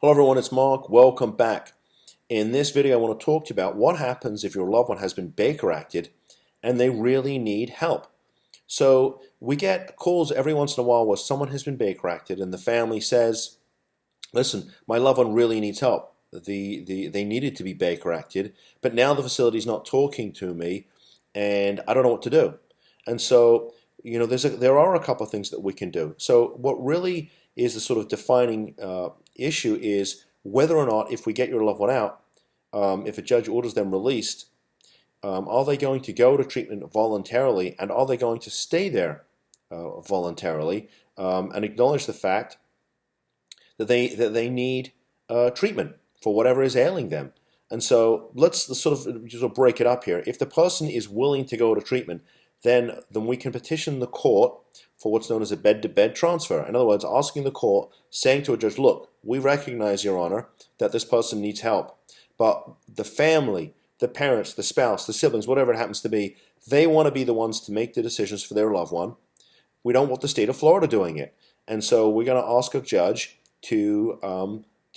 Hello everyone, it's Mark. Welcome back. In this video I want to talk to you about what happens if your loved one has been Baker Acted and they really need help. So we get calls every once in a while where someone has been Baker Acted and the family says, listen, my loved one really needs help. They needed to be Baker Acted, but now the facility's not talking to me and I don't know what to do. And so, there are a couple of things that we can do. So what really is the sort of defining issue is whether or not, if we get your loved one out, if a judge orders them released, are they going to go to treatment voluntarily, and are they going to stay there voluntarily and acknowledge the fact that they need treatment for whatever is ailing them. And so let's sort of just break it up here. If the person is willing to go to treatment, then we can petition the court for what's known as a bed-to-bed transfer. In other words, asking the court, saying to a judge, look, we recognize, Your Honor, that this person needs help, but the family, the parents, the spouse, the siblings, whatever it happens to be, they want to be the ones to make the decisions for their loved one. We don't want the state of Florida doing it. And so we're going to ask a judge to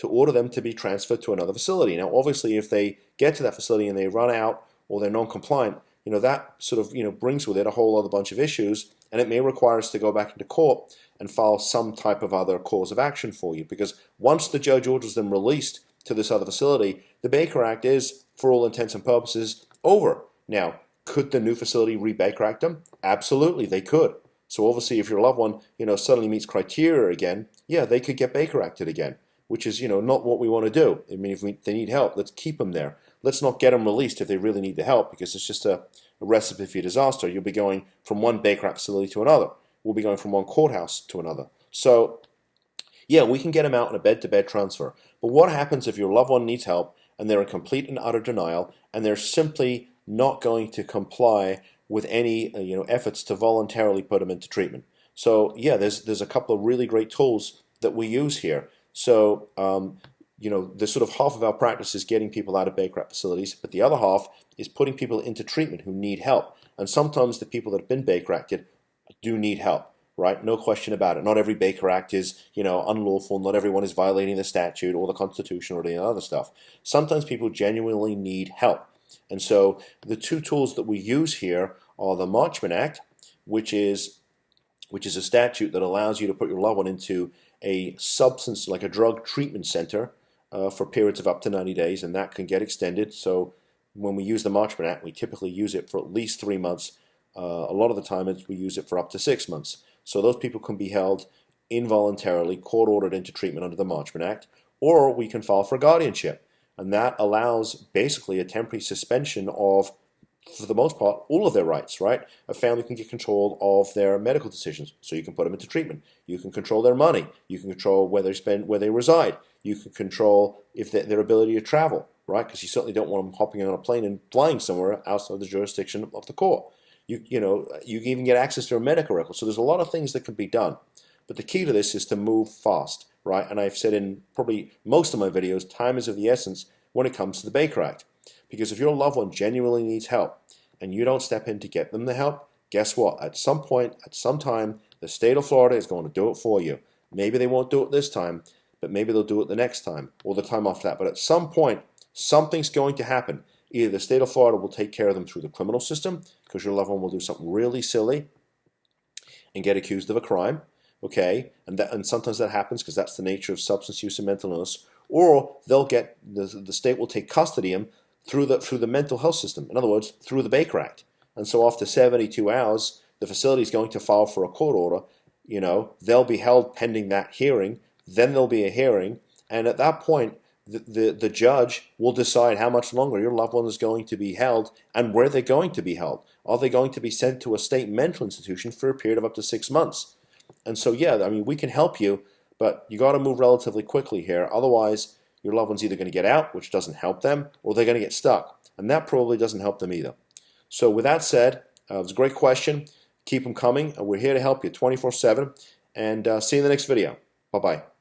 order them to be transferred to another facility. Now, obviously, if they get to that facility and they run out or they're non-compliant, that sort of brings with it a whole other bunch of issues, and it may require us to go back into court and file some type of other cause of action for you, because once the judge orders them released to this other facility, the Baker Act is, for all intents and purposes, over. Now, could the new facility re-Baker Act them? Absolutely, they could. So obviously, if your loved one, suddenly meets criteria again, yeah, they could get Baker Acted again, which is, not what we want to do. I mean, if they need help, let's keep them there. Let's not get them released if they really need the help, because it's just a recipe for disaster. You'll be going from one Baker Act facility to another. We'll be going from one courthouse to another. So, yeah, we can get them out in a bed-to-bed transfer. But what happens if your loved one needs help and they're in complete and utter denial and they're simply not going to comply with any efforts to voluntarily put them into treatment? So, yeah, there's a couple of really great tools that we use here. So, the sort of half of our practice is getting people out of Baker Act facilities, but the other half is putting people into treatment who need help. And sometimes the people that have been Baker Acted do need help, right? No question about it. Not every Baker Act is, unlawful. Not everyone is violating the statute or the Constitution or any other stuff. Sometimes people genuinely need help. And so the two tools that we use here are the Marchman Act, which is a statute that allows you to put your loved one into a substance, like a drug treatment center, for periods of up to 90 days, and that can get extended. So when we use the Marchman Act, we typically use it for at least 3 months. A lot of the time we use it for up to 6 months. So those people can be held involuntarily, court-ordered into treatment under the Marchman Act, or we can file for guardianship. And that allows basically a temporary suspension of, for the most part, all of their rights, right? A family can get control of their medical decisions, so you can put them into treatment. You can control their money. You can control where they reside. You can control if their ability to travel, right? Because you certainly don't want them hopping on a plane and flying somewhere outside the jurisdiction of the court. You can even get access to a medical record. So there's a lot of things that can be done. But the key to this is to move fast, right? And I've said in probably most of my videos, time is of the essence when it comes to the Baker Act. Because if your loved one genuinely needs help and you don't step in to get them the help, guess what? At some point, at some time, the state of Florida is going to do it for you. Maybe they won't do it this time, but maybe they'll do it the next time or the time after that. But at some point, something's going to happen. Either the state of Florida will take care of them through the criminal system, because your loved one will do something really silly and get accused of a crime, okay? And sometimes that happens because that's the nature of substance use and mental illness. Or they'll get the state will take custody of them through the mental health system. In other words, through the Baker Act. And so after 72 hours, the facility is going to file for a court order. They'll be held pending that hearing. Then there'll be a hearing, and at that point, the judge will decide how much longer your loved one is going to be held and where they're going to be held. Are they going to be sent to a state mental institution for a period of up to 6 months? And so, yeah, I mean, we can help you, but you got to move relatively quickly here. Otherwise, your loved one's either going to get out, which doesn't help them, or they're going to get stuck, and that probably doesn't help them either. So with that said, it was a great question. Keep them coming. We're here to help you 24/7, and see you in the next video. Bye-bye.